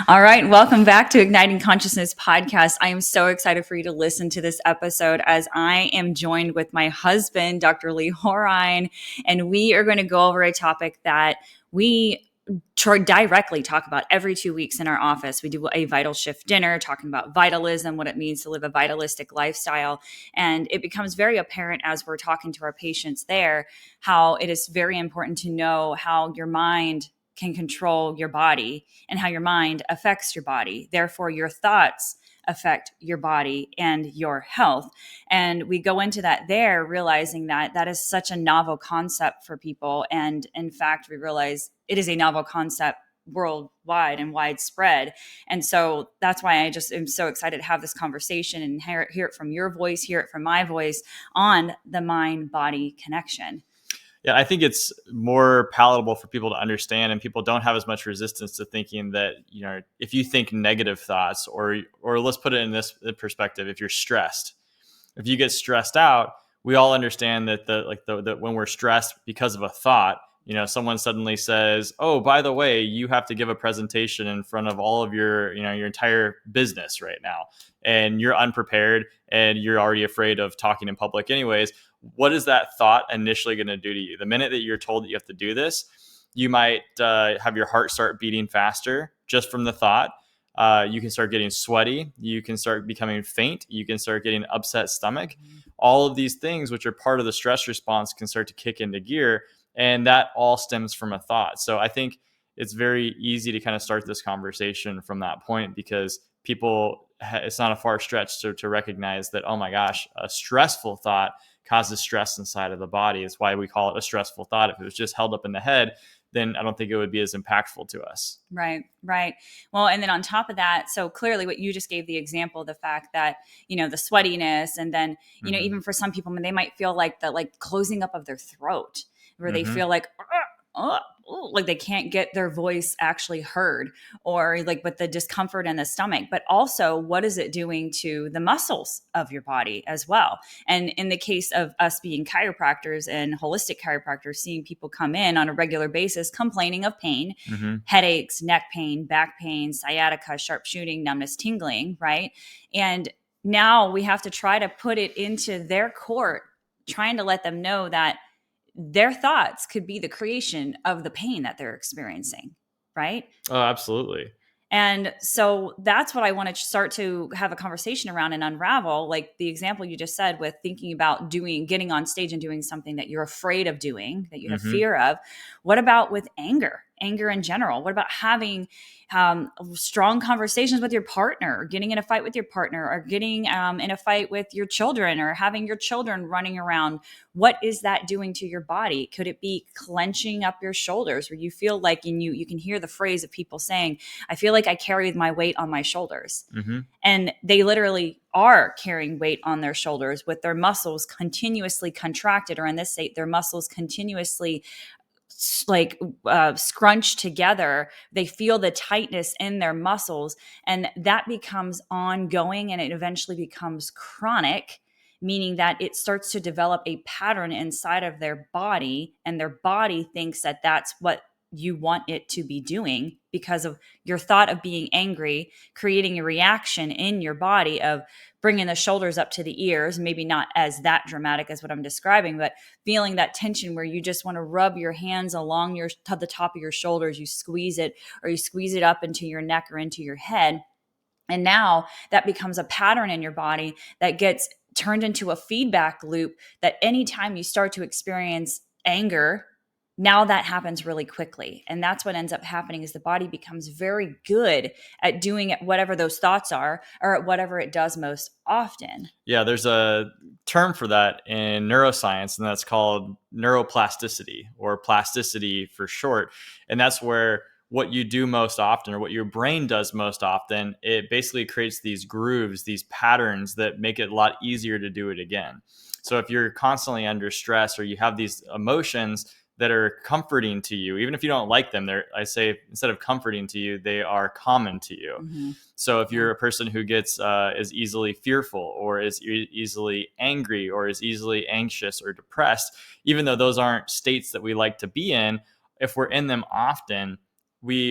All right, welcome back to Igniting Consciousness podcast. I am so excited for you to listen to this episode as I am joined with my husband, Dr. Lee Horine, and we are going to go over a topic that we directly talk about every 2 weeks in our office. We do a vital shift dinner talking about vitalism, what it means to live a vitalistic lifestyle. And it becomes very apparent as we're talking to our patients there, how it is very important to know how your mind can control your body and how your mind affects your body. Therefore, your thoughts affect your body and your health. And we go into that there, realizing that that is such a novel concept for people. And in fact, we realize it is a novel concept worldwide and widespread. And so that's why I just am so excited to have this conversation and hear it from your voice, hear it from my voice on the mind-body connection. Yeah, I think it's more palatable for people to understand, and people don't have as much resistance to thinking that, if you think negative thoughts, or let's put it in this perspective, if you're stressed, if you get stressed out, we all understand that that when we're stressed because of a thought, someone suddenly says, "Oh, by the way, you have to give a presentation in front of all of your entire business right now," and you're unprepared and you're already afraid of talking in public anyways. What is that thought initially going to do to you? The minute that you're told that you have to do this, you might have your heart start beating faster just from the thought. You can start getting sweaty. You can start becoming faint. You can start getting upset stomach. All of these things, which are part of the stress response, can start to kick into gear. And that all stems from a thought. So I think it's very easy to kind of start this conversation from that point, because it's not a far stretch to recognize that, oh my gosh, a stressful thought causes stress inside of the body. It's why we call it a stressful thought. If it was just held up in the head, then I don't think it would be as impactful to us. Right. Well, and then on top of that, so clearly what you just gave the example, the fact that, the sweatiness, and then, even for some people, they might feel like the closing up of their throat, where they feel like, like they can't get their voice actually heard, or with the discomfort in the stomach. But also, what is it doing to the muscles of your body as well? And in the case of us being chiropractors and holistic chiropractors, seeing people come in on a regular basis complaining of pain, headaches, neck pain, back pain, sciatica, sharp shooting, numbness, tingling, right? And now we have to try to put it into their court, trying to let them know that their thoughts could be the creation of the pain that they're experiencing, right? Oh, absolutely. And so that's what I want to start to have a conversation around and unravel, like the example you just said with thinking about getting on stage and doing something that you're afraid of doing, that you have fear of. What about with anger in general? What about having strong conversations with your partner, or getting in a fight with your partner, or getting in a fight with your children, or having your children running around? What is that doing to your body? Could it be clenching up your shoulders, where you feel like, and you can hear the phrase of people saying, I feel like I carry my weight on my shoulders. And they literally are carrying weight on their shoulders with their muscles continuously contracted, or in this state, their muscles continuously scrunched together. They feel the tightness in their muscles, and that becomes ongoing, and it eventually becomes chronic, meaning that it starts to develop a pattern inside of their body, and their body thinks that that's what you want it to be doing, because of your thought of being angry, creating a reaction in your body of bringing the shoulders up to the ears, maybe not as that dramatic as what I'm describing, but feeling that tension where you just want to rub your hands along the top of your shoulders, you squeeze it, or you squeeze it up into your neck or into your head. And now that becomes a pattern in your body that gets turned into a feedback loop, that anytime you start to experience anger, now that happens really quickly. And that's what ends up happening, is the body becomes very good at doing whatever those thoughts are, or at whatever it does most often. Yeah, there's a term for that in neuroscience, and that's called neuroplasticity, or plasticity for short. And that's where what you do most often, or what your brain does most often, it basically creates these grooves, these patterns that make it a lot easier to do it again. So if you're constantly under stress, or you have these emotions that are comforting to you, even if you don't like them, I say, instead of comforting to you, they are common to you. So if you're a person who gets is easily fearful, or is easily angry, or is easily anxious or depressed, even though those aren't states that we like to be in, if we're in them often,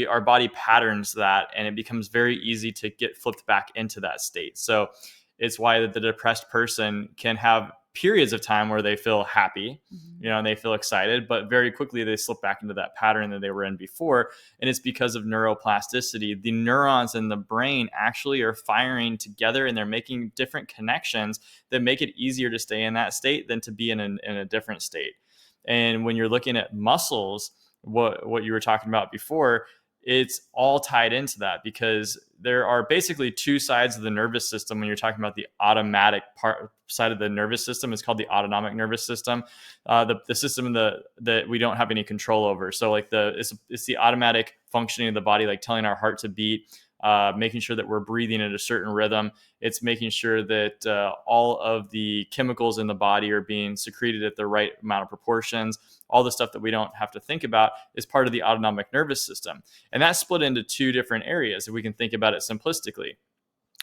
our body patterns that, and it becomes very easy to get flipped back into that state. So it's why the depressed person can have periods of time where they feel happy, and they feel excited, but very quickly they slip back into that pattern that they were in before. And it's because of neuroplasticity. The neurons in the brain actually are firing together, and they're making different connections that make it easier to stay in that state than to be in a different state. And when you're looking at muscles, what you were talking about before, it's all tied into that, because there are basically two sides of the nervous system. When you're talking about the automatic side of the nervous system, it's called the autonomic nervous system, the system that we don't have any control over. So like it's the automatic functioning of the body, like telling our heart to beat, making sure that we're breathing at a certain rhythm. It's making sure that all of the chemicals in the body are being secreted at the right amount of proportions. All the stuff that we don't have to think about is part of the autonomic nervous system. And that's split into two different areas, if we can think about it simplistically.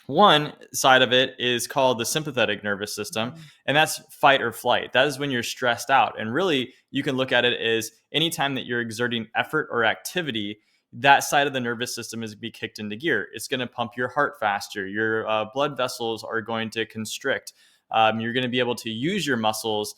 One side of it is called the sympathetic nervous system, and that's fight or flight. That is when you're stressed out. And really, you can look at it as anytime that you're exerting effort or activity, that side of the nervous system is be kicked into gear. It's going to pump your heart faster. Your blood vessels are going to constrict. You're going to be able to use your muscles,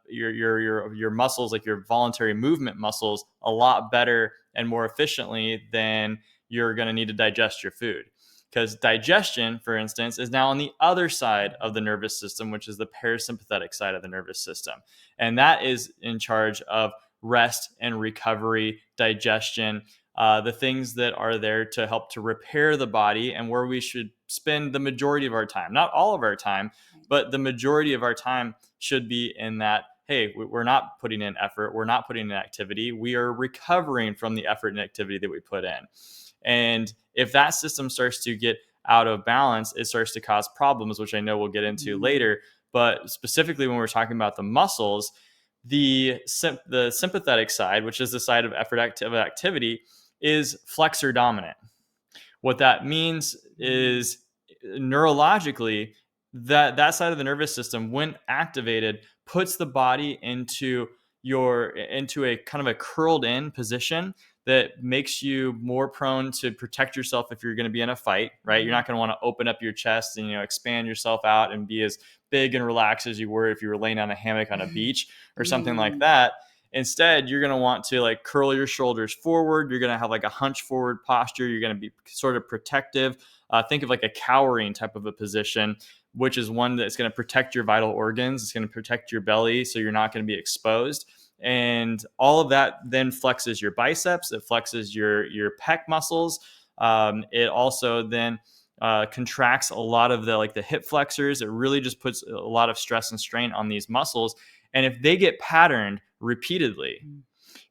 your muscles, like your voluntary movement muscles, a lot better and more efficiently than you're going to need to digest your food. Because digestion, for instance, is now on the other side of the nervous system, which is the parasympathetic side of the nervous system. And that is in charge of rest and recovery, digestion, the things that are there to help to repair the body, and where we should spend the majority of our time. Not all of our time, but the majority of our time should be in that, hey, we're not putting in effort, we're not putting in activity, we are recovering from the effort and activity that we put in. And if that system starts to get out of balance, it starts to cause problems, which I know we'll get into later. But specifically when we're talking about the muscles, the sympathetic side, which is the side of activity, is flexor dominant. What that means is neurologically, that side of the nervous system, when activated, puts the body into a kind of a curled in position that makes you more prone to protect yourself if you're going to be in a fight, right? You're not going to want to open up your chest and expand yourself out and be as big and relaxed as you were if you were laying on a hammock on a beach or something like that. Instead, you're going to want to like curl your shoulders forward. You're going to have like a hunch forward posture. You're going to be sort of protective. Think of like a cowering type of a position, which is one that's going to protect your vital organs. It's going to protect your belly, so you're not going to be exposed. And all of that then flexes your biceps. It flexes your pec muscles. It also then contracts a lot of the hip flexors. It really just puts a lot of stress and strain on these muscles. And if they get patterned repeatedly,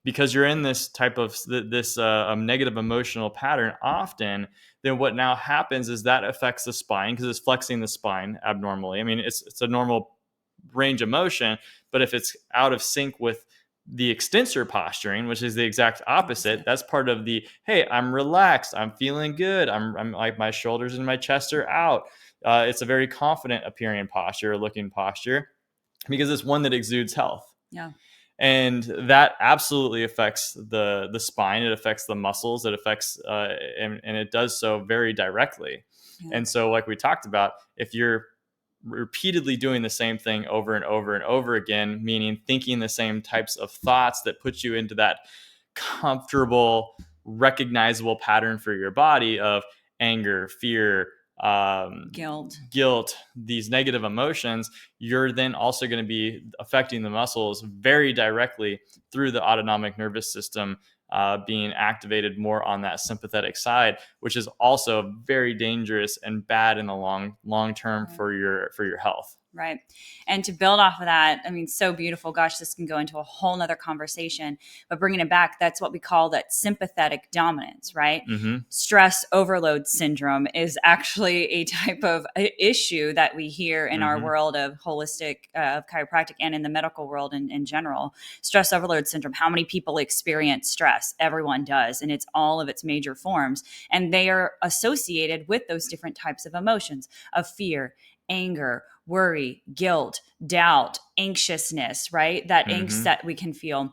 because you're in this type of negative emotional pattern often, then what now happens is that affects the spine, because it's flexing the spine abnormally. I mean, it's a normal range of motion, but if it's out of sync with the extensor posturing, which is the exact opposite, that's part of the, hey, I'm relaxed, I'm feeling good, I'm like, my shoulders and my chest are out. It's a very confident appearing posture, looking posture, because it's one that exudes health. Yeah. And that absolutely affects the spine. It affects the muscles. It affects, and it does so very directly. Yeah. And so, like we talked about, if you're repeatedly doing the same thing over and over and over again, meaning thinking the same types of thoughts that put you into that comfortable, recognizable pattern for your body of anger, fear, guilt, these negative emotions, you're then also going to be affecting the muscles very directly through the autonomic nervous system being activated more on that sympathetic side, which is also very dangerous and bad in the long term for your health. Right. And to build off of that, I mean, so beautiful. Gosh, this can go into a whole nother conversation, but bringing it back, that's what we call that sympathetic dominance, right? Mm-hmm. Stress overload syndrome is actually a type of issue that we hear in our world of holistic, chiropractic, and in the medical world in general. Stress overload syndrome. How many people experience stress? Everyone does. And it's all of its major forms. And they are associated with those different types of emotions of fear, anger, worry, guilt, doubt, anxiousness, right? That angst that we can feel.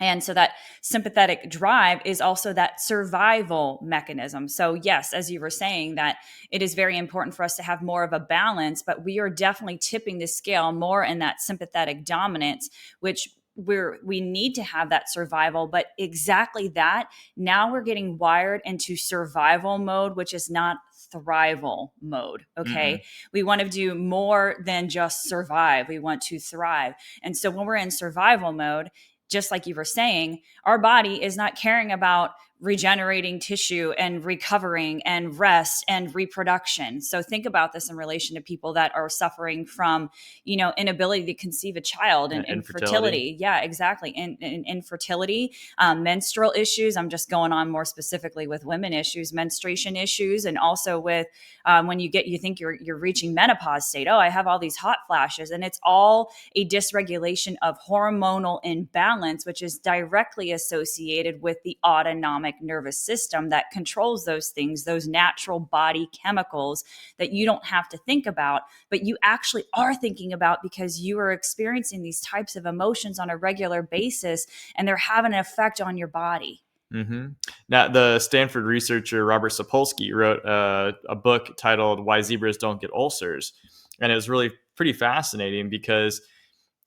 And so that sympathetic drive is also that survival mechanism. So yes, as you were saying, that it is very important for us to have more of a balance, but we are definitely tipping the scale more in that sympathetic dominance, which we need to have that survival. But exactly that, now we're getting wired into survival mode, which is not thrival mode. Okay. Mm-mm. We want to do more than just survive. We want to thrive. And so when we're in survival mode, just like you were saying, our body is not caring about regenerating tissue and recovering and rest and reproduction. So think about this in relation to people that are suffering from, inability to conceive a child and Infertility. infertility. Yeah, exactly. And infertility, menstrual issues. I'm just going on more specifically with women issues, menstruation issues, and also with when you think you're reaching menopause state. Oh, I have all these hot flashes, and it's all a dysregulation of hormonal imbalance, which is directly associated with the autonomic nervous system that controls those things, those natural body chemicals that you don't have to think about, but you actually are thinking about because you are experiencing these types of emotions on a regular basis, and they're having an effect on your body. Mm-hmm. Now, the Stanford researcher Robert Sapolsky wrote a book titled "Why Zebras Don't Get Ulcers," and it was really pretty fascinating because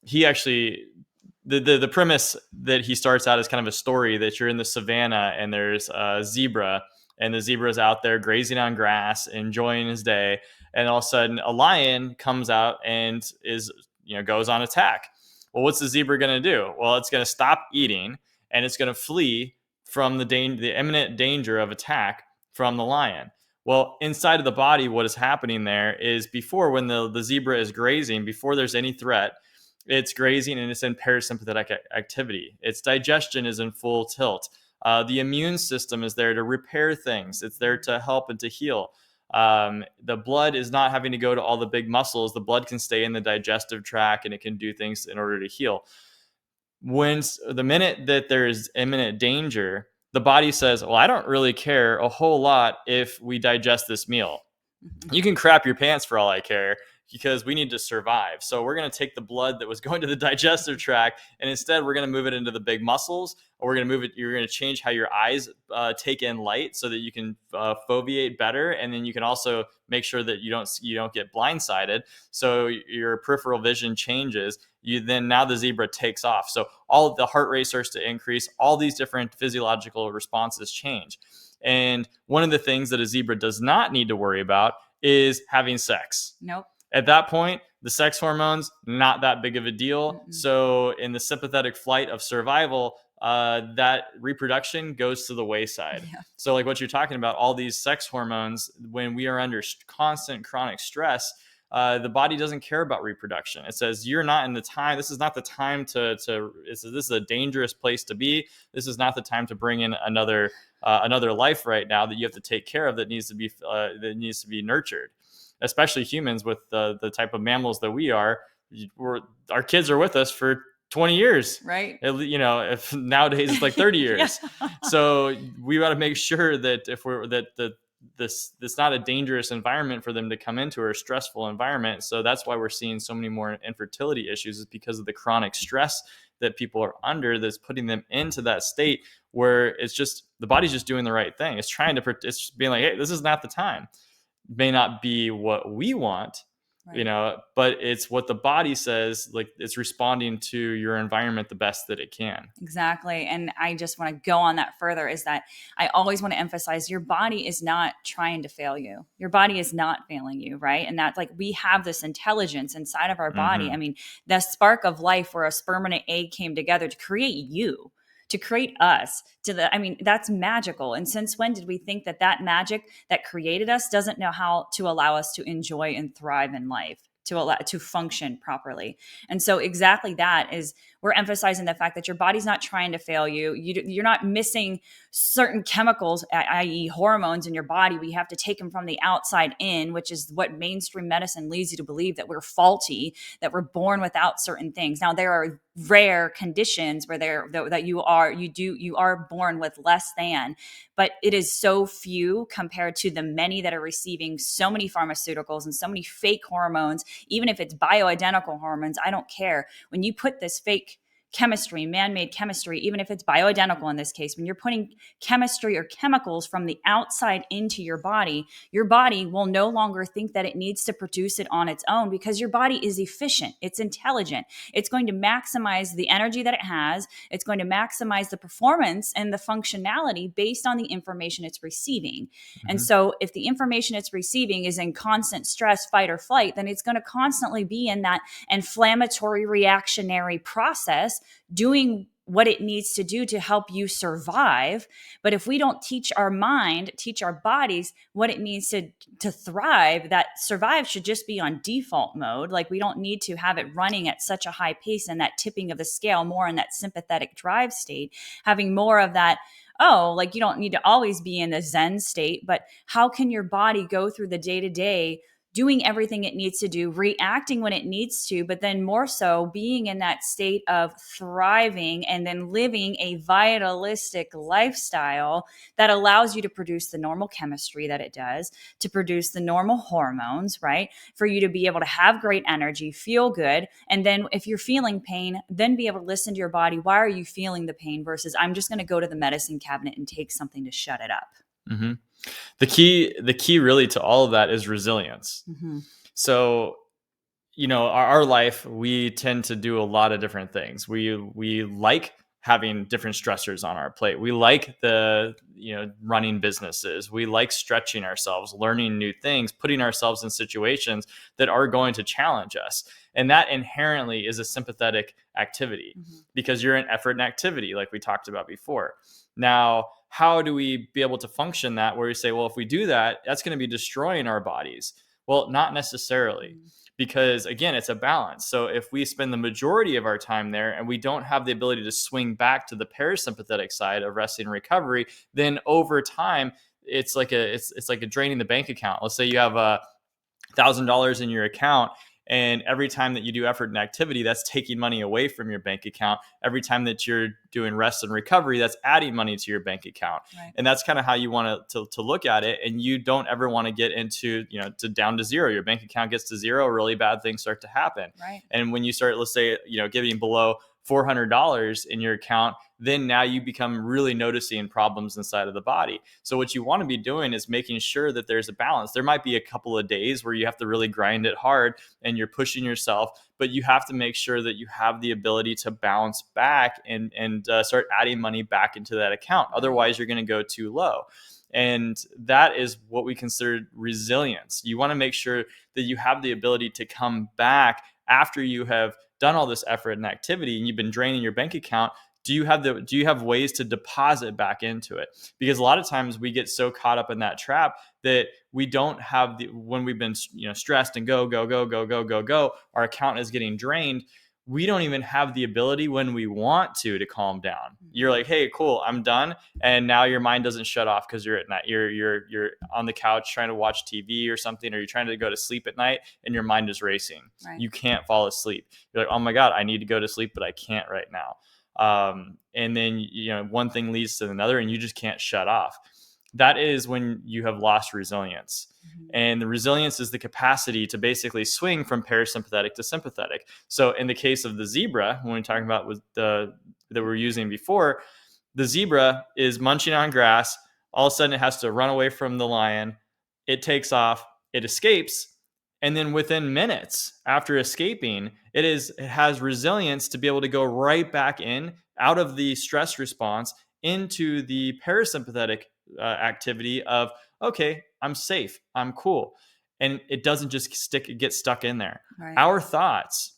he actually the premise that he starts out is kind of a story that you're in the savannah and there's a zebra, and the zebra is out there grazing on grass, enjoying his day, and all of a sudden a lion comes out and goes on attack. Well, what's the zebra going to do? Well, it's going to stop eating and it's going to flee from the imminent danger of attack from the lion. Well, inside of the body, what is happening there is before, when the zebra is grazing, before there's any threat, it's grazing and it's in parasympathetic activity. Its digestion is in full tilt. The immune system is there to repair things. It's there to help and to heal. The blood is not having to go to all the big muscles. The blood can stay in the digestive tract and it can do things in order to heal. When the minute that there is imminent danger, the body says, well, I don't really care a whole lot if we digest this meal. You can crap your pants for all I care, because we need to survive. So we're going to take the blood that was going to the digestive tract, and instead we're going to move it into the big muscles, or we're going to move it. You're going to change how your eyes take in light so that you can foveate better, and then you can also make sure that you don't get blindsided. So your peripheral vision changes. Now the zebra takes off. So all of the heart rate starts to increase. All these different physiological responses change. And one of the things that a zebra does not need to worry about is having sex. Nope. At that point, the sex hormones, not that big of a deal. Mm-mm. So in the sympathetic flight of survival, that reproduction goes to the wayside. Yeah. So like what you're talking about, all these sex hormones, when we are under constant chronic stress, the body doesn't care about reproduction. It says, you're not in the time. This is not the time this is a dangerous place to be. This is not the time to bring in another life right now that you have to take care of, that needs to be nurtured. Especially humans, with the type of mammals that we are, our kids are with us for 20 years, right? If nowadays it's like 30 years. Yeah. So we got to make sure that this not a dangerous environment for them to come into, or a stressful environment. So that's why we're seeing so many more infertility issues, is because of the chronic stress that people are under, that's putting them into that state where it's just, the body's just doing the right thing. It's it's being like, hey, this is not the time. May not be what we want, right, but it's what the body says, like it's responding to your environment the best that it can. Exactly. And I just want to go on that further, is that I always want to emphasize your body is not trying to fail you. Your body is not failing you, right? And that's like, we have this intelligence inside of our body. Mm-hmm. I mean, the spark of life where a sperm and an egg came together to create you, to create us, that's magical. And since when did we think that magic that created us doesn't know how to allow us to enjoy and thrive in life, to function properly? And so exactly that is, we're emphasizing the fact that your body's not trying to fail you. You're not missing certain chemicals, i.e. hormones in your body. We have to take them from the outside in, which is what mainstream medicine leads you to believe, that we're faulty, that we're born without certain things. Now, there are rare conditions where you are born with less than, but it is so few compared to the many that are receiving so many pharmaceuticals and so many fake hormones. Even if it's bioidentical hormones, I don't care. When you put this fake chemistry, man-made chemistry, even if it's bioidentical in this case, when you're putting chemistry or chemicals from the outside into your body will no longer think that it needs to produce it on its own, because your body is efficient. It's intelligent. It's going to maximize the energy that it has. It's going to maximize the performance and the functionality based on the information it's receiving. Mm-hmm. And so if the information it's receiving is in constant stress, fight or flight, then it's going to constantly be in that inflammatory reactionary process, doing what it needs to do to help you survive. But if we don't teach our mind, teach our bodies what it means to thrive, that survive should just be on default mode. Like, we don't need to have it running at such a high pace and that tipping of the scale more in that sympathetic drive state, having more of that, oh, like, you don't need to always be in the Zen state, but how can your body go through the day-to-day doing everything it needs to do, reacting when it needs to, but then more so being in that state of thriving and then living a vitalistic lifestyle that allows you to produce the normal chemistry that it does, to produce the normal hormones, right? For you to be able to have great energy, feel good. And then if you're feeling pain, then be able to listen to your body. Why are you feeling the pain versus I'm just going to go to the medicine cabinet and take something to shut it up? Mm-hmm. The key really to all of that is resilience. Mm-hmm. So, our life, we tend to do a lot of different things. We like having different stressors on our plate. We like running businesses. We like stretching ourselves, learning new things, putting ourselves in situations that are going to challenge us. And that inherently is a sympathetic activity, mm-hmm. because you're in effort and activity, like we talked about before. Now, how do we be able to function that where we say, well, if we do that, that's going to be destroying our bodies? Well, not necessarily. Mm-hmm. Because again, it's a balance. So if we spend the majority of our time there and we don't have the ability to swing back to the parasympathetic side of resting and recovery, then over time, it's like a draining the bank account. Let's say you have $1,000 in your account, and every time that you do effort and activity, that's taking money away from your bank account. Every time that you're doing rest and recovery, that's adding money to your bank account. Right. And that's kind of how you want to look at it. And you don't ever want to get into, to down to zero. Your bank account gets to zero, really bad things start to happen. Right. And when you start, let's say, getting below $400 in your account, then now you become really noticing problems inside of the body. So what you want to be doing is making sure that there's a balance. There might be a couple of days where you have to really grind it hard and you're pushing yourself, but you have to make sure that you have the ability to bounce back and start adding money back into that account. Otherwise, you're going to go too low. And that is what we consider resilience. You want to make sure that you have the ability to come back after you have done all this effort and activity and you've been draining your bank account. Do you have ways to deposit back into it? Because a lot of times we get so caught up in that trap that we don't have when we've been stressed and go, our account is getting drained. We don't even have the ability when we want to calm down. You're like, hey, cool, I'm done. And now your mind doesn't shut off because you're at night. You're on the couch trying to watch TV or something, or you're trying to go to sleep at night and your mind is racing. Right. You can't fall asleep. You're like, oh my God, I need to go to sleep, but I can't right now. And then, one thing leads to another and you just can't shut off. That is when you have lost resilience. Mm-hmm. And the resilience is the capacity to basically swing from parasympathetic to sympathetic. So in the case of the zebra, when we're talking about that we're using before, the zebra is munching on grass. All of a sudden it has to run away from the lion. It takes off, it escapes. And then within minutes after escaping, it has resilience to be able to go right back in out of the stress response into the parasympathetic activity of, okay, I'm safe, I'm cool. And it doesn't just get stuck in there. Right. Our thoughts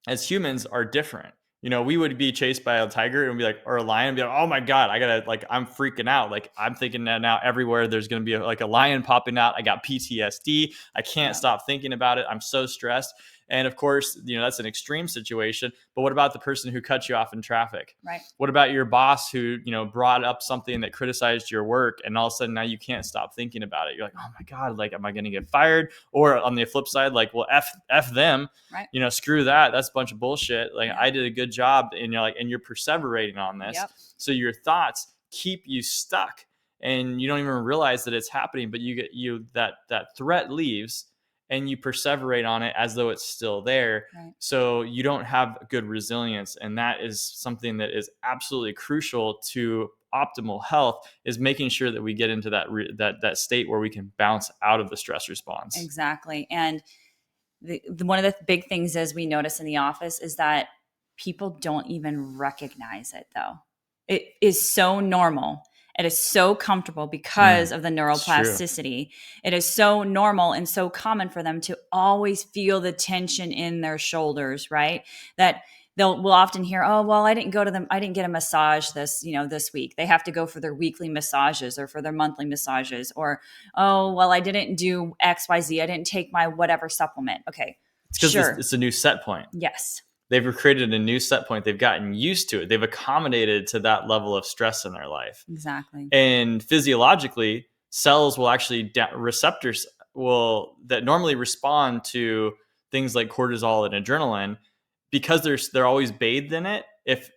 as humans are different. We would be chased by a tiger and be like, or a lion and be like, oh my God, I'm freaking out. Like, I'm thinking that now everywhere there's going to be a lion popping out. I got PTSD. I can't stop thinking about it. I'm so stressed. And of course, that's an extreme situation. But what about the person who cut you off in traffic? Right. What about your boss who, brought up something that criticized your work, and all of a sudden now you can't stop thinking about it? You're like, oh my God, like, am I going to get fired? Or on the flip side, like, well, F them, right. Screw that. That's a bunch of bullshit. Like, I did a good job, and you're perseverating on this. Yep. So your thoughts keep you stuck and you don't even realize that it's happening, but that threat leaves. and you perseverate on it as though it's still there. Right. So you don't have good resilience. And that is something that is absolutely crucial to optimal health, is making sure that we get into that state where we can bounce out of the stress response. Exactly. And one of the big things as we notice in the office is that people don't even recognize it, though. It is so normal. It is so comfortable because of the neuroplasticity. It is so normal and so common for them to always feel the tension in their shoulders, right? That we'll often hear, oh, well, I didn't get a massage this week. They have to go for their weekly massages or for their monthly massages, or, oh, well, I didn't do XYZ. I didn't take my whatever supplement. Okay. It's because sure. It's a new set point. Yes. They've created a new set point. They've gotten used to it. They've accommodated to that level of stress in their life. Exactly. And physiologically, cells will actually, receptors that normally respond to things like cortisol and adrenaline, because they're always bathed in it. If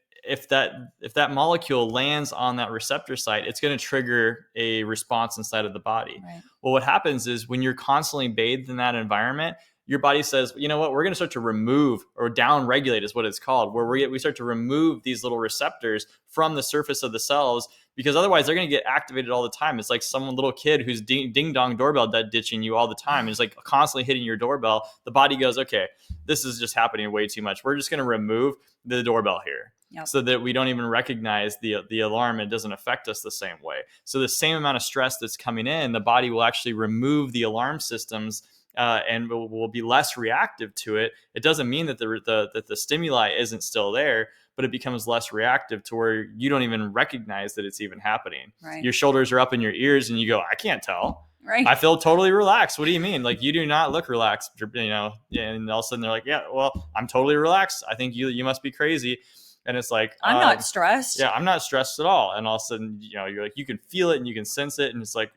that molecule lands on that receptor site, it's going to trigger a response inside of the body. Right. Well, what happens is when you're constantly bathed in that environment, your body says, you know what, we're going to start to remove, or down regulate is what it's called, where we start to remove these little receptors from the surface of the cells, because otherwise they're going to get activated all the time. It's like some little kid who's ding dong doorbell ditching you all the time. It's like constantly hitting your doorbell. The body goes, okay, this is just happening way too much. We're just going to remove the doorbell here. Yep. So that we don't even recognize the alarm. It doesn't affect us the same way. So the same amount of stress that's coming in, the body will actually remove the alarm systems, and will be less reactive to it. It doesn't mean that the stimuli isn't still there, but it becomes less reactive to where you don't even recognize that it's even happening. Right. Your shoulders are up in your ears and you go, I can't tell. Right. I feel totally relaxed. What do you mean? Like, you do not look relaxed, and all of a sudden they're like, yeah, well, I'm totally relaxed. I think you must be crazy. And it's like, I'm not stressed. Yeah, I'm not stressed at all. And all of a sudden, you're like, you can feel it and you can sense it. And it's like,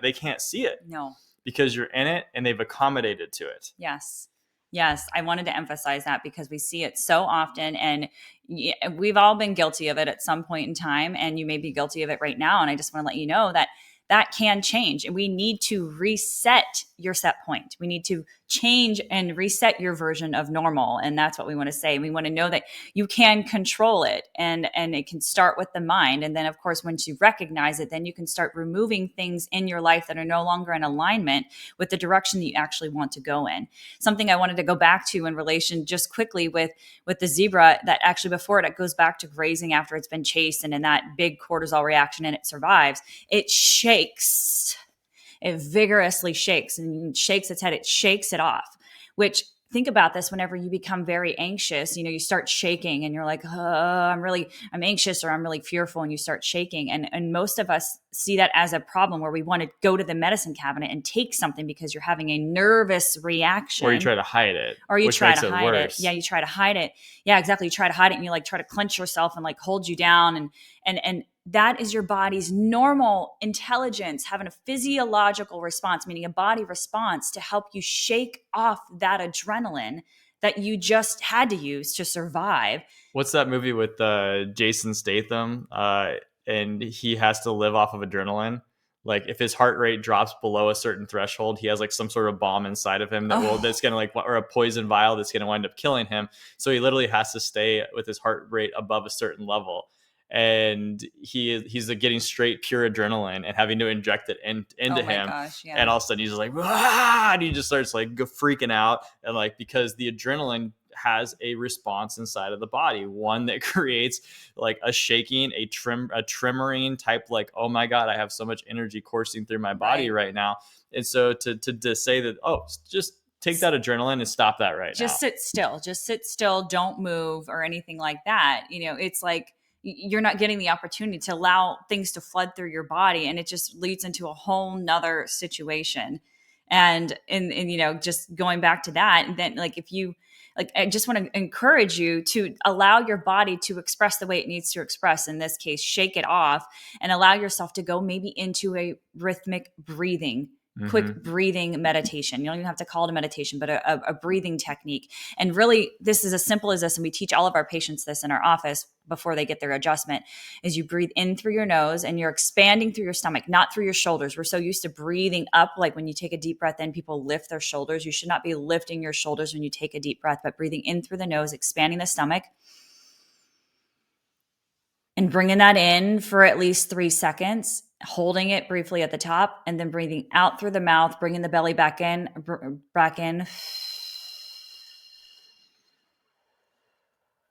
they can't see it. No. Because you're in it and they've accommodated to it. Yes. I wanted to emphasize that because we see it so often, and we've all been guilty of it at some point in time, and you may be guilty of it right now. And I just want to let you know that can change, and we need to reset your set point. We need to change and reset your version of normal. And that's what we want to say. We want to know that you can control it, and it can start with the mind. And then, of course, once you recognize it, then you can start removing things in your life that are no longer in alignment with the direction that you actually want to go in. Something I wanted to go back to in relation just quickly with the zebra, that actually before it goes back to grazing after it's been chased and in that big cortisol reaction, and it survives, it shakes. It vigorously shakes and shakes its head. It shakes it off, which, think about this, whenever you become very anxious, you start shaking and you're like, I'm anxious, or I'm really fearful, and you start shaking. And most of us see that as a problem where we want to go to the medicine cabinet and take something because you're having a nervous reaction. Or you try to hide it. Or you try to hide it. Yeah, you try to hide it. Yeah, exactly. You try to hide it and you try to clench yourself and hold you down. And that is your body's normal intelligence having a physiological response, meaning a body response to help you shake off that adrenaline that you just had to use to survive. What's that movie with Jason Statham? And he has to live off of adrenaline. Like, if his heart rate drops below a certain threshold, he has some sort of bomb inside of him that's going to or a poison vial that's going to wind up killing him. So he literally has to stay with his heart rate above a certain level. And he's getting straight pure adrenaline and having to inject it into him. Gosh, yeah. And all of a sudden he's like, ah! And he just starts freaking out. And because the adrenaline has a response inside of the body, one that creates a shaking, a tremoring type, oh my God, I have so much energy coursing through my body right now. And so to say that, just take that adrenaline and stop that right now. Just sit still. Don't move or anything like that. It's like, you're not getting the opportunity to allow things to flood through your body, and it just leads into a whole nother situation. And just going back to that, and then if you I just want to encourage you to allow your body to express the way it needs to express. In this case, shake it off and allow yourself to go maybe into a rhythmic breathing quick breathing meditation. You don't even have to call it a meditation, but a breathing technique. And really, this is as simple as this. And we teach all of our patients this in our office before they get their adjustment, is you breathe in through your nose and you're expanding through your stomach, not through your shoulders. We're so used to breathing up. Like when you take a deep breath in, people lift their shoulders. You should not be lifting your shoulders when you take a deep breath, but breathing in through the nose, expanding the stomach, and bringing that in for at least 3 seconds, holding it briefly at the top, and then breathing out through the mouth, bringing the belly back in,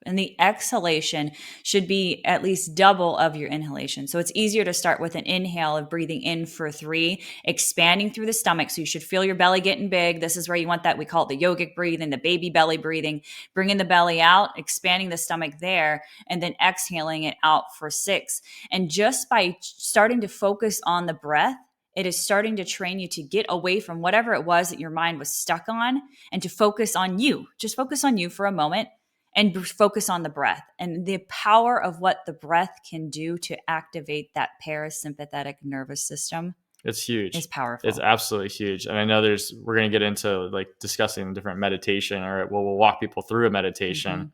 And the exhalation should be at least double of your inhalation. So it's easier to start with an inhale of breathing in for 3, expanding through the stomach. So you should feel your belly getting big. This is where you want that. We call it the yogic breathing, the baby belly breathing, bringing the belly out, expanding the stomach there, and then exhaling it out for 6. And just by starting to focus on the breath, it is starting to train you to get away from whatever it was that your mind was stuck on and to focus on you. Just focus on you for a moment and focus on the breath and the power of what the breath can do to activate that parasympathetic nervous system. It's huge. It's powerful. It's absolutely huge. And I know we're going to get into like discussing different meditation, or we'll walk people through a meditation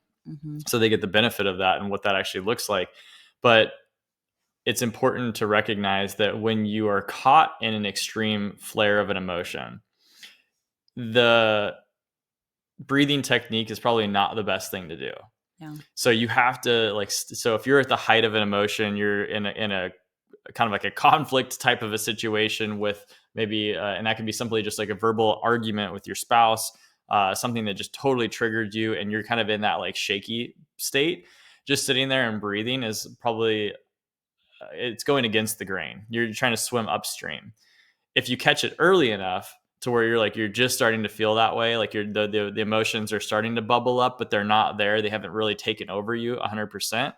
so they get the benefit of that and what that actually looks like. But it's important to recognize that when you are caught in an extreme flare of an emotion, the breathing technique is probably not the best thing to do. Yeah. So you have to so if you're at the height of an emotion, you're in a kind of like a conflict type of a situation with maybe, and that can be simply just like a verbal argument with your spouse, something that just totally triggered you, and you're kind of in that like shaky state. Just sitting there and breathing is probably, it's going against the grain. You're trying to swim upstream. If you catch it early enough to where you're just starting to feel that way, like the emotions are starting to bubble up, but they're not there. They haven't really taken over you 100%.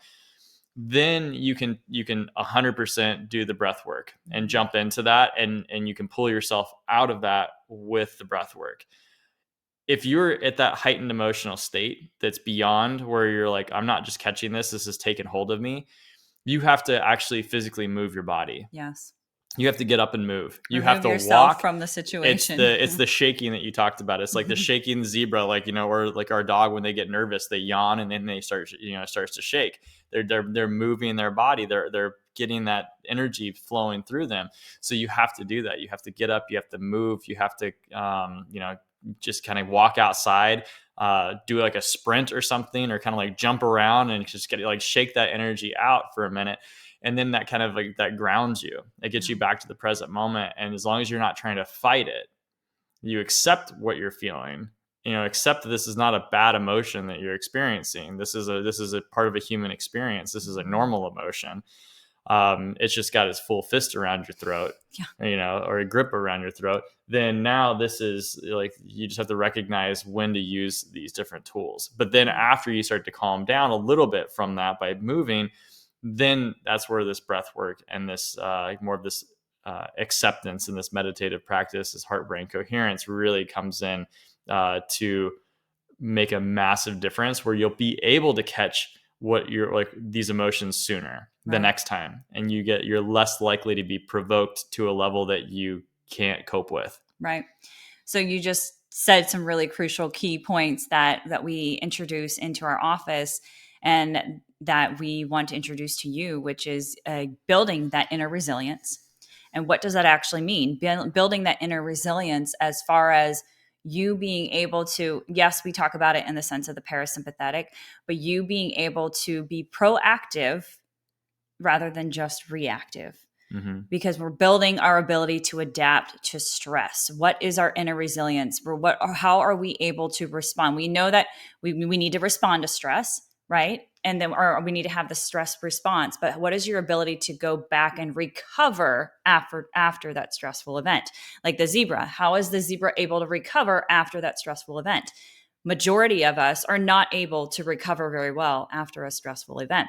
Then you can 100% do the breath work and jump into that, and you can pull yourself out of that with the breath work. If you're at that heightened emotional state that's beyond where you're like, I'm not just catching this has taken hold of me, you have to actually physically move your body. Yes. You have to get up and move. You Remove have to yourself walk from the situation. It's the shaking that you talked about. It's like the shaking zebra, like, or like our dog, when they get nervous, they yawn and then they starts to shake. They're moving their body. They're getting that energy flowing through them. So you have to do that. You have to get up. You have to move. You have to, just kind of walk outside, do like a sprint or something, or kind of like jump around and just shake that energy out for a minute. And then that kind of like that grounds you. It gets you back to the present moment. And as long as you're not trying to fight it, you accept what you're feeling. Accept that this is not a bad emotion that you're experiencing. This is a part of a human experience. This is a normal emotion. It's just got its full fist around your throat, or a grip around your throat. Then now this is like, you just have to recognize when to use these different tools. But then after you start to calm down a little bit from that by moving, then that's where this breath work and this more of this acceptance and this meditative practice, this heart brain coherence, really comes in to make a massive difference, where you'll be able to catch what you're like, these emotions sooner the next time, and you're less likely to be provoked to a level that you can't cope with. Right. So you just said some really crucial key points that we introduce into our office and that we want to introduce to you, which is building that inner resilience. And what does that actually mean? Building that inner resilience as far as you being able to, yes, we talk about it in the sense of the parasympathetic, but you being able to be proactive rather than just reactive. Because we're building our ability to adapt to stress. What is our inner resilience? How are we able to respond? We know that we need to respond to stress, right? And then, or we need to have the stress response. But what is your ability to go back and recover after that stressful event? Like the zebra, how is the zebra able to recover after that stressful event? Majority of us are not able to recover very well after a stressful event.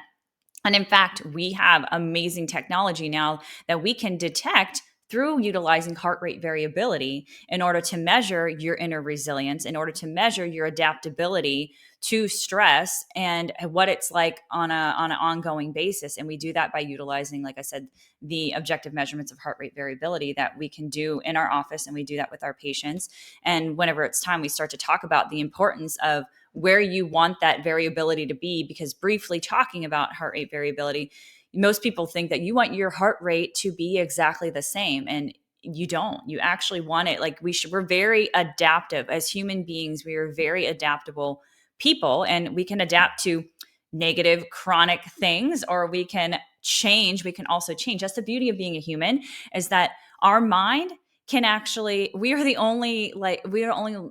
And in fact, we have amazing technology now that we can detect through utilizing heart rate variability in order to measure your inner resilience, in order to measure your adaptability to stress and what it's like on an ongoing basis. And we do that by utilizing, like I said, the objective measurements of heart rate variability that we can do in our office, and we do that with our patients. And whenever it's time, we start to talk about the importance of where you want that variability to be, because briefly talking about heart rate variability, most people think that you want your heart rate to be exactly the same, and you don't. You actually want it like we're very adaptive as human beings. We are very adaptable people, and we can adapt to negative chronic things, or we can change. We can also change. That's the beauty of being a human, is that our mind can actually, we are the only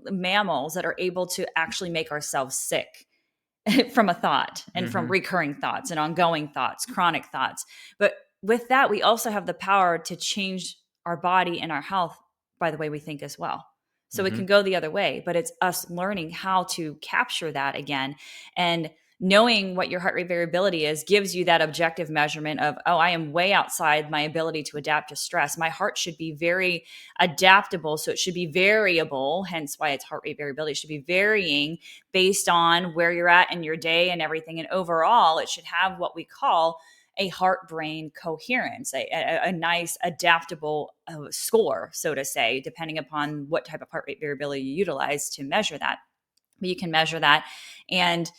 mammals that are able to actually make ourselves sick from a thought, and from recurring thoughts and ongoing thoughts, chronic thoughts. But with that, we also have the power to change our body and our health by the way we think as well. So it can go the other way, but it's us learning how to capture that again. And knowing what your heart rate variability is gives you that objective measurement of, oh, I am way outside my ability to adapt to stress. My heart should be very adaptable. So it should be variable, hence why it's heart rate variability. It should be varying based on where you're at in your day and everything. And overall, it should have what we call a heart-brain coherence, a nice adaptable score, so to say, depending upon what type of heart rate variability you utilize to measure that. But you can measure that, and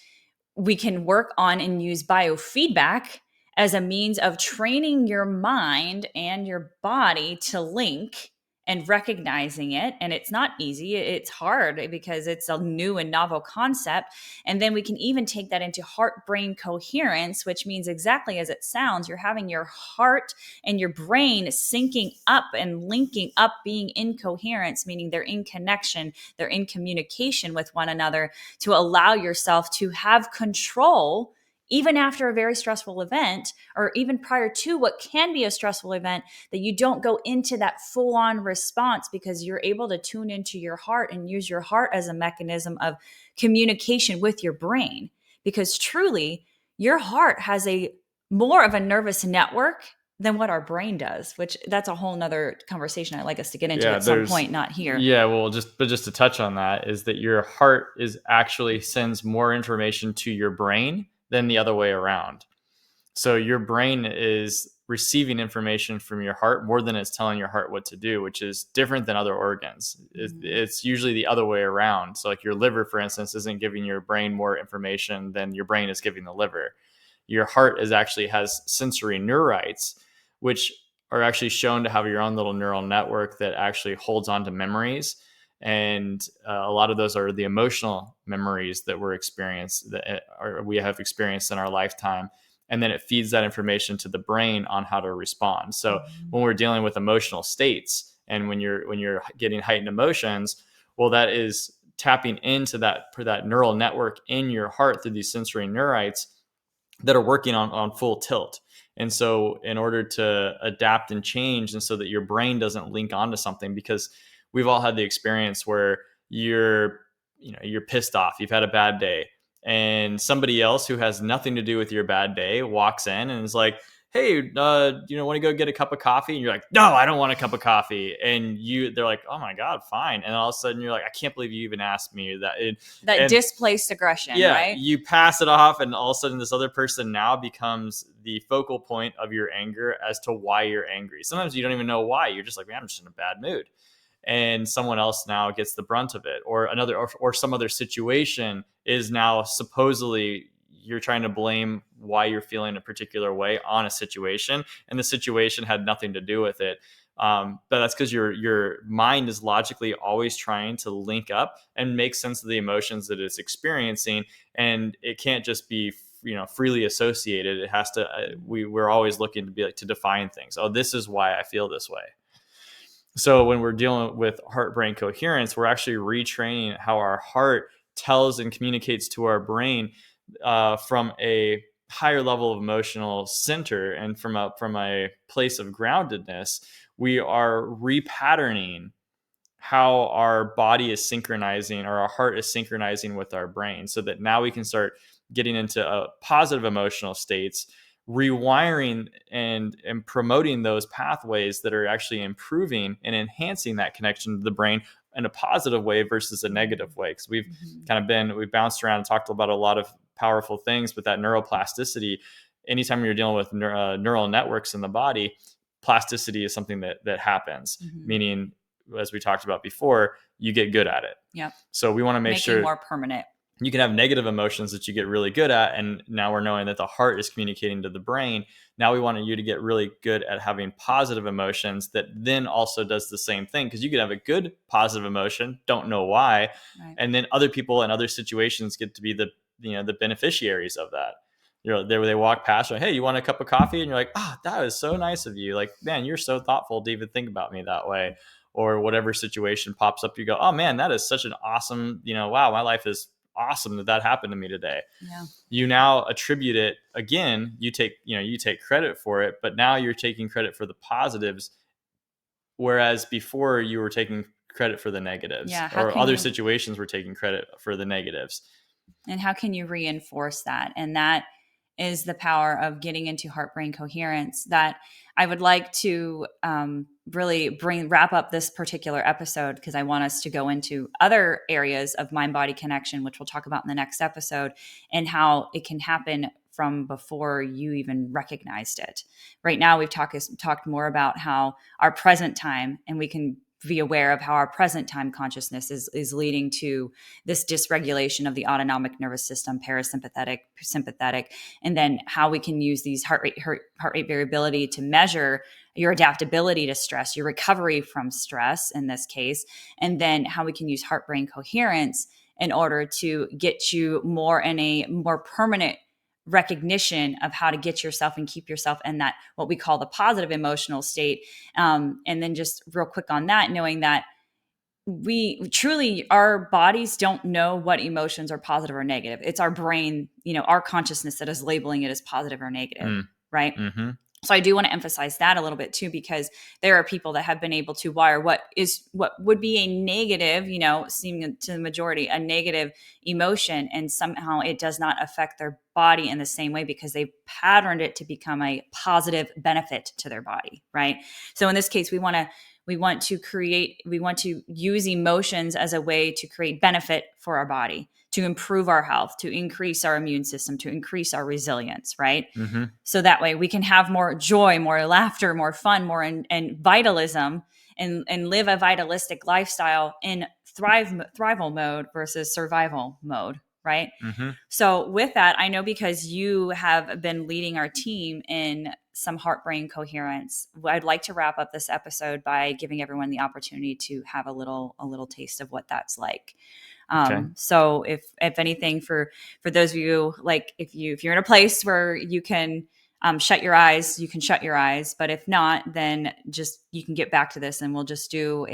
we can work on and use biofeedback as a means of training your mind and your body to link and recognizing it. And it's not easy. It's hard because it's a new and novel concept. And then we can even take that into heart-brain coherence, which means exactly as it sounds. You're having your heart and your brain syncing up and linking up, being in coherence, meaning they're in connection, they're in communication with one another, to allow yourself to have control even after a very stressful event, or even prior to what can be a stressful event, that you don't go into that full-on response, because you're able to tune into your heart and use your heart as a mechanism of communication with your brain. Because truly, your heart has a more of a nervous network than what our brain does, which that's a whole nother conversation I'd like us to get into at some point, not here. Yeah, well, just to touch on that, is that your heart is actually sends more information to your brain than the other way around. So your brain is receiving information from your heart more than it's telling your heart what to do, which is different than other organs. It's usually the other way around. So like your liver, for instance, isn't giving your brain more information than your brain is giving the liver. Your heart actually has sensory neurites, which are actually shown to have your own little neural network that actually holds on to memories. And a lot of those are the emotional memories that we have experienced in our lifetime. And then it feeds that information to the brain on how to respond. So when we're dealing with emotional states, and when you're getting heightened emotions, well, that is tapping into that neural network in your heart through these sensory neurites that are working on full tilt. And so in order to adapt and change, and so that your brain doesn't link onto something, because we've all had the experience where you're pissed off, you've had a bad day, and somebody else who has nothing to do with your bad day walks in and is like, hey, want to go get a cup of coffee? And you're like, no, I don't want a cup of coffee. And they're like, oh my God, fine. And all of a sudden you're like, I can't believe you even asked me that. That displaced aggression, yeah, right? You pass it off, and all of a sudden this other person now becomes the focal point of your anger as to why you're angry. Sometimes you don't even know why. You're just like, man, I'm just in a bad mood. And someone else now gets the brunt of it, or some other situation is now supposedly you're trying to blame why you're feeling a particular way on a situation, and the situation had nothing to do with it. But that's because your mind is logically always trying to link up and make sense of the emotions that it's experiencing, and it can't just be freely associated. It has to. We're always looking to be like to define things. Oh, this is why I feel this way. So when we're dealing with heart-brain coherence, we're actually retraining how our heart tells and communicates to our brain from a higher level of emotional center, and from a place of groundedness. We are repatterning how our body is synchronizing, or our heart is synchronizing with our brain, so that now we can start getting into positive emotional states rewiring and promoting those pathways that are actually improving and enhancing that connection to the brain in a positive way versus a negative way. Because we've we've bounced around and talked about a lot of powerful things, but that neuroplasticity, anytime you're dealing with neural networks in the body, plasticity is something that happens, meaning, as we talked about before, you get good at it. Yep. So we want to make sure more permanent. You can have negative emotions that you get really good at. And now we're knowing that the heart is communicating to the brain. Now we want you to get really good at having positive emotions that then also does the same thing. Because you could have a good positive emotion, don't know why. Right. And then other people in other situations get to be the beneficiaries of that. They walk past, like, hey, you want a cup of coffee? And you're like, that is so nice of you. Like, man, you're so thoughtful to even think about me that way. Or whatever situation pops up, you go, oh man, that is such an awesome, wow, my life is awesome that happened to me today. Yeah. You now attribute it again. You take credit for it, but now you're taking credit for the positives. Whereas before you were taking credit for the negatives, or other situations were taking credit for the negatives. And how can you reinforce that? And that is the power of getting into heart-brain coherence that I would like to really wrap up this particular episode, because I want us to go into other areas of mind-body connection, which we'll talk about in the next episode, and how it can happen from before you even recognized it. Right now, we've talked more about how our present time, and we can be aware of how our present time consciousness is leading to this dysregulation of the autonomic nervous system, parasympathetic, sympathetic, and then how we can use these heart rate variability to measure your adaptability to stress, your recovery from stress in this case, and then how we can use heart-brain coherence in order to get you more in a more permanent recognition of how to get yourself and keep yourself in that, what we call the positive emotional state. And then just real quick on that, knowing that we truly, our bodies don't know what emotions are positive or negative. It's our brain, our consciousness that is labeling it as positive or negative. Right. Mm-hmm. So I do want to emphasize that a little bit too, because there are people that have been able to wire what would be a negative, seeming to the majority, a negative emotion, and somehow it does not affect their body in the same way because they've patterned it to become a positive benefit to their body, right? So in this case, we want to use emotions as a way to create benefit for our body, to improve our health, to increase our immune system, to increase our resilience, right? Mm-hmm. So that way we can have more joy, more laughter, more fun, more and vitalism, and live a vitalistic lifestyle in thrival mode versus survival mode, right? Mm-hmm. So with that, I know because you have been leading our team in some heart-brain coherence, I'd like to wrap up this episode by giving everyone the opportunity to have a little taste of what that's like. Okay. So if anything, for those of you, like if you're in a place where you can shut your eyes, you can shut your eyes. But if not, then just, you can get back to this and we'll just do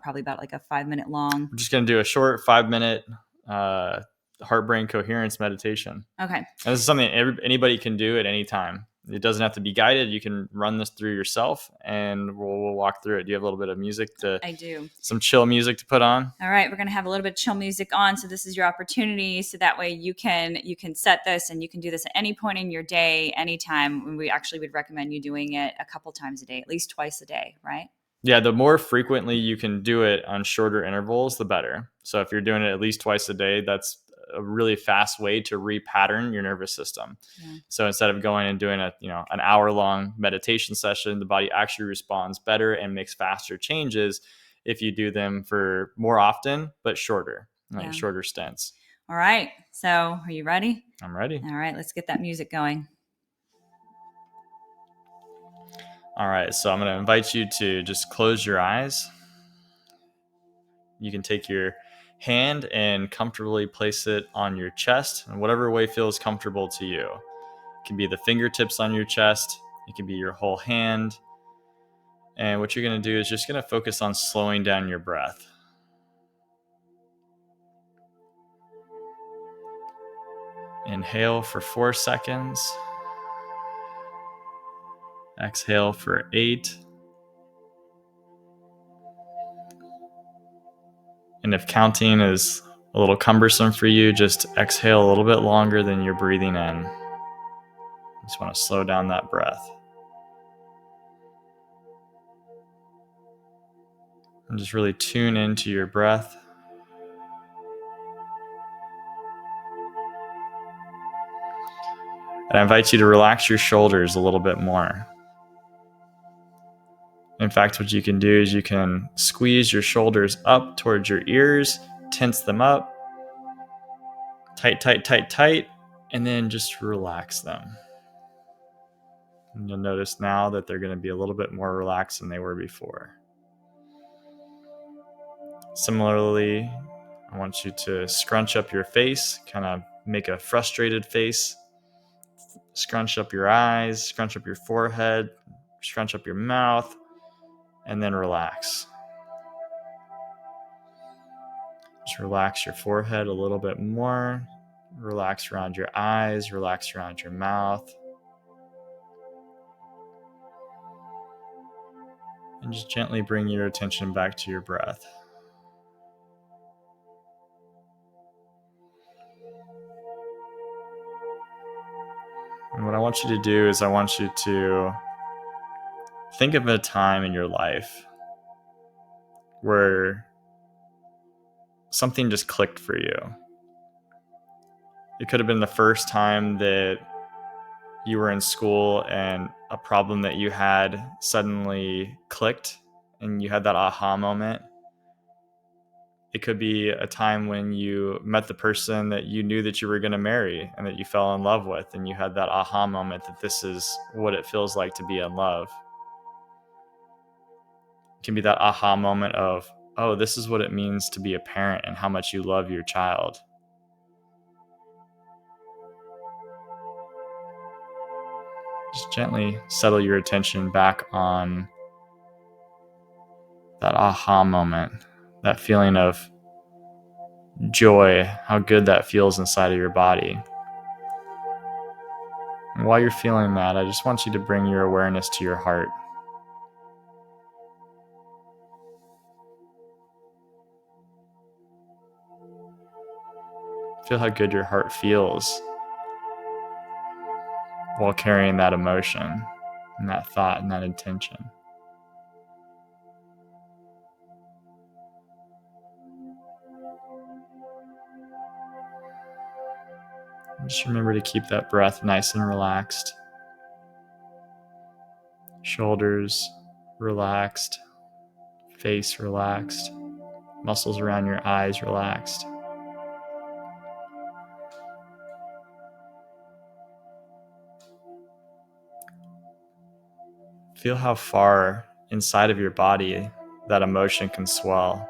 probably about like a 5-minute long. We're just going to do a short 5-minute heart-brain coherence meditation. Okay. And this is something anybody can do at any time. It doesn't have to be guided. You can run this through yourself, and we'll walk through it. Do you have a little bit of music I do. Some chill music to put on? All right, we're going to have a little bit of chill music on. So this is your opportunity. So that way you can set this, and you can do this at any point in your day, anytime. We actually would recommend you doing it a couple times a day, at least twice a day, right? Yeah, the more frequently you can do it on shorter intervals, the better. So if you're doing it at least twice a day, that's a really fast way to repattern your nervous system. Yeah. So instead of going and doing an hour-long meditation session, the body actually responds better and makes faster changes if you do them for more often, but shorter, shorter stints. All right. So are you ready? I'm ready. All right. Let's get that music going. All right. So I'm going to invite you to just close your eyes. You can take your hand and comfortably place it on your chest in whatever way feels comfortable to you. It can be the fingertips on your chest. It can be your whole hand. And what you're going to do is just going to focus on slowing down your breath. Inhale for 4 seconds. Exhale for 8. And if counting is a little cumbersome for you, just exhale a little bit longer than you're breathing in. Just want to slow down that breath. And just really tune into your breath. And I invite you to relax your shoulders a little bit more. In fact, what you can do is you can squeeze your shoulders up towards your ears, tense them up, tight, tight, tight, tight, and then just relax them. And you'll notice now that they're going to be a little bit more relaxed than they were before. Similarly, I want you to scrunch up your face, kind of make a frustrated face. Scrunch up your eyes, scrunch up your forehead, scrunch up your mouth, and then relax. Just relax your forehead a little bit more. Relax around your eyes, relax around your mouth. And just gently bring your attention back to your breath. And what I want you to do is I want you to think of a time in your life where something just clicked for you. It could have been the first time that you were in school and a problem that you had suddenly clicked and you had that aha moment. It could be a time when you met the person that you knew that you were going to marry and that you fell in love with, and you had that aha moment that this is what it feels like to be in love. It can be that aha moment of, oh, this is what it means to be a parent and how much you love your child. Just gently settle your attention back on that aha moment, that feeling of joy, how good that feels inside of your body. And while you're feeling that, I just want you to bring your awareness to your heart. Feel how good your heart feels while carrying that emotion and that thought and that intention. Just remember to keep that breath nice and relaxed. Shoulders relaxed, face relaxed, muscles around your eyes relaxed. Feel how far inside of your body that emotion can swell.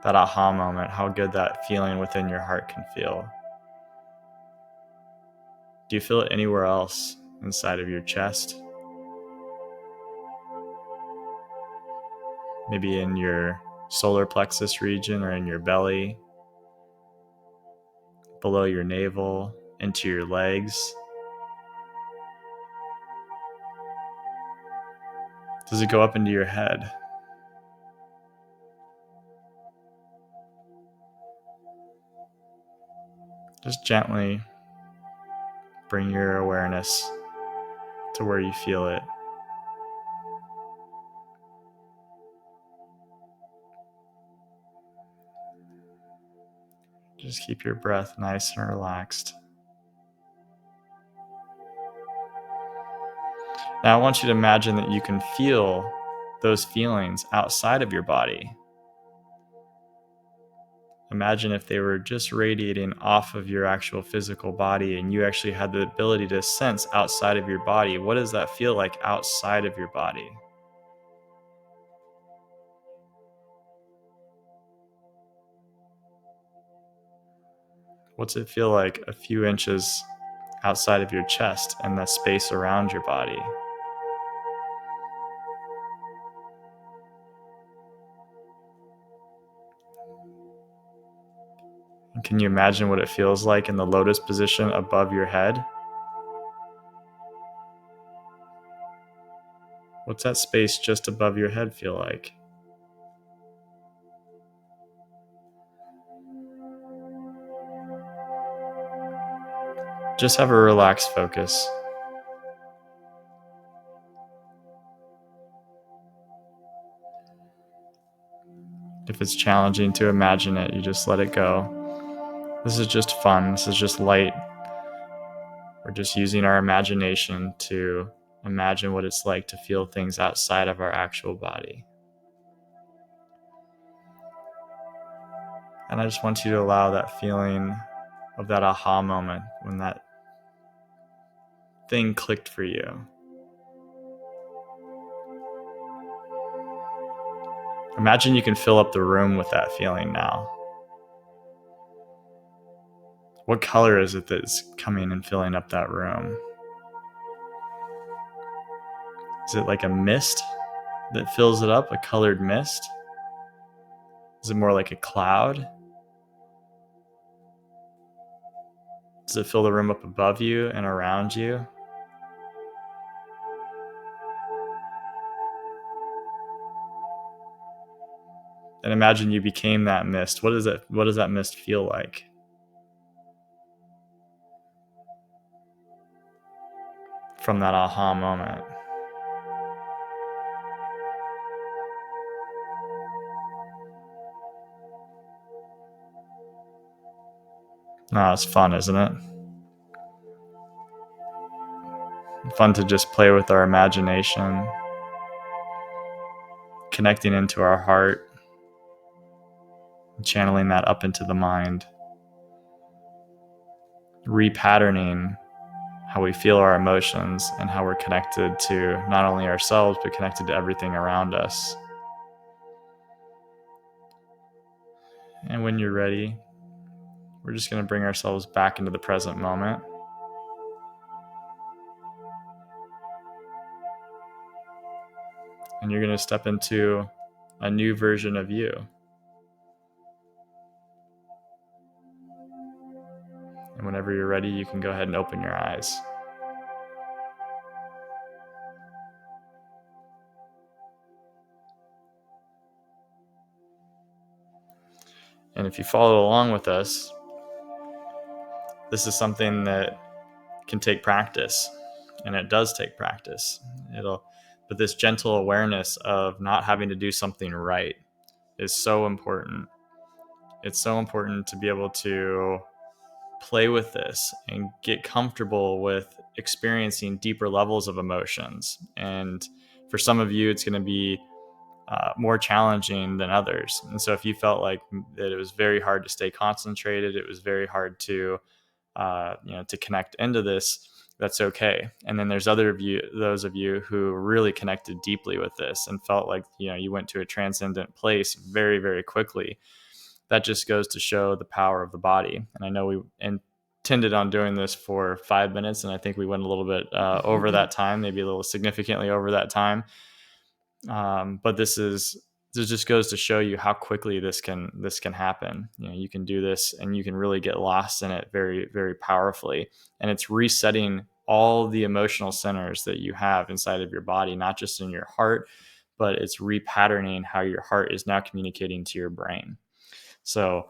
That aha moment, how good that feeling within your heart can feel. Do you feel it anywhere else inside of your chest? Maybe in your solar plexus region or in your belly, below your navel, into your legs? Does it go up into your head? Just gently bring your awareness to where you feel it. Just keep your breath nice and relaxed. Now I want you to imagine that you can feel those feelings outside of your body. Imagine if they were just radiating off of your actual physical body and you actually had the ability to sense outside of your body. What does that feel like outside of your body? What's it feel like a few inches outside of your chest and the space around your body? And can you imagine what it feels like in the lotus position above your head? What's that space just above your head feel like? Just have a relaxed focus. If it's challenging to imagine it, you just let it go. This is just fun. This is just light. We're just using our imagination to imagine what it's like to feel things outside of our actual body. And I just want you to allow that feeling of that aha moment when that thing clicked for you. Imagine you can fill up the room with that feeling now. What color is it that's coming and filling up that room? Is it like a mist that fills it up, a colored mist? Is it more like a cloud? Does it fill the room up above you and around you? And imagine you became that mist. What does that mist feel like? From that aha moment. No, it's fun, isn't it? Fun to just play with our imagination, connecting into our heart, channeling that up into the mind, repatterning how we feel our emotions and how we're connected to not only ourselves, but connected to everything around us. And when you're ready, we're just going to bring ourselves back into the present moment. And you're going to step into a new version of you. And whenever you're ready, you can go ahead and open your eyes. And if you follow along with us, this is something that can take practice, and it does take practice. But this gentle awareness of not having to do something right is so important. It's so important to be able to play with this and get comfortable with experiencing deeper levels of emotions. And for some of you, it's going to be more challenging than others. And so if you felt like that it was very hard to stay concentrated, it was very hard to to connect into this, that's okay. And then there's those of you who really connected deeply with this and felt like you went to a transcendent place very, very quickly. That just goes to show the power of the body. And I know we intended on doing this for 5 minutes, and I think we went a little bit over that time, maybe a little significantly over that time. But this just goes to show you how quickly this can happen. You can do this and you can really get lost in it very, very powerfully. And it's resetting all the emotional centers that you have inside of your body, not just in your heart, but it's repatterning how your heart is now communicating to your brain. So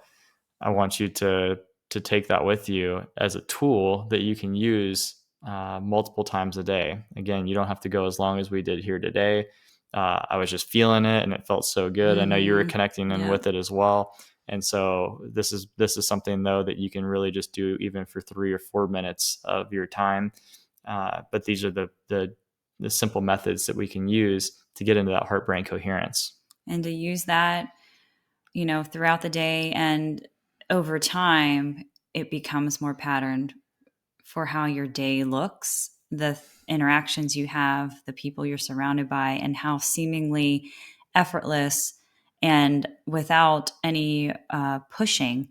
I want you to take that with you as a tool that you can use multiple times a day. Again, you don't have to go as long as we did here today. I was just feeling it and it felt so good. I know you were connecting in with it as well. And so this is something though that you can really just do even for 3 or 4 minutes of your time. But these are the simple methods that we can use to get into that heart-brain coherence. And to use that, throughout the day, and over time, it becomes more patterned for how your day looks, the interactions you have, the people you're surrounded by, and how seemingly effortless and without any pushing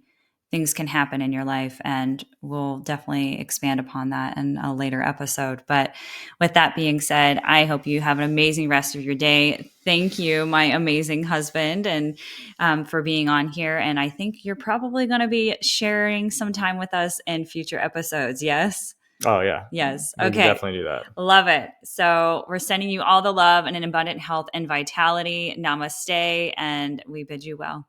things can happen in your life. And we'll definitely expand upon that in a later episode. But with that being said, I hope you have an amazing rest of your day. Thank you, my amazing husband, and for being on here. And I think you're probably going to be sharing some time with us in future episodes. Yes? Oh, yeah. Yes. We Okay. can definitely do that. Love it. So we're sending you all the love and an abundant health and vitality. Namaste. And we bid you well.